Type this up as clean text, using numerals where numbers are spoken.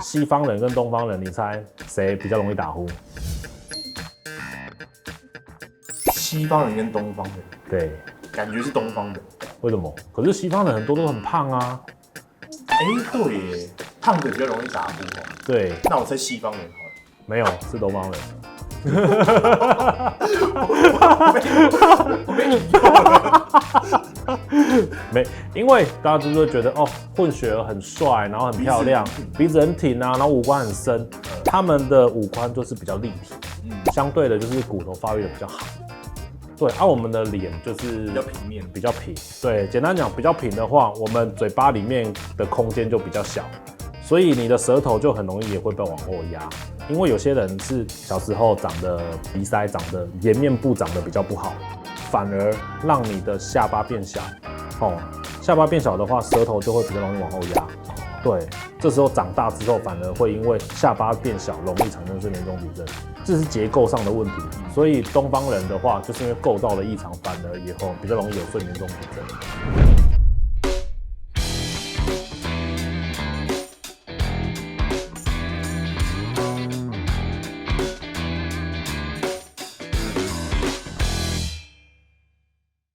西方人跟东方人，你猜谁比较容易打呼？西方人跟东方人，对，感觉是东方人。为什么？可是西方人很多都很胖啊。对耶，胖的比较容易打呼哦。对，那我猜西方人好了。没有，是东方人。我被引诱了。没，因为大家就是会觉得哦，混血儿很帅，然后很漂亮，鼻子很挺啊，然后五官很深，他们的五官就是比较立体，相对的就是骨头发育的比较好。对，我们的脸就是比较平面，比较平。对，简单讲，比较平的话，我们嘴巴里面的空间就比较小，所以你的舌头就很容易也会被往后压。因为有些人是小时候长的鼻塞长的颜面部长得比较不好，反而让你的下巴变小。下巴变小的话，舌头就会比较容易往后压。对，这时候长大之后，反而会因为下巴变小，容易产生睡眠中止症，这是结构上的问题。所以东方人的话，就是因为构造的异常，反而以后比较容易有睡眠中止症。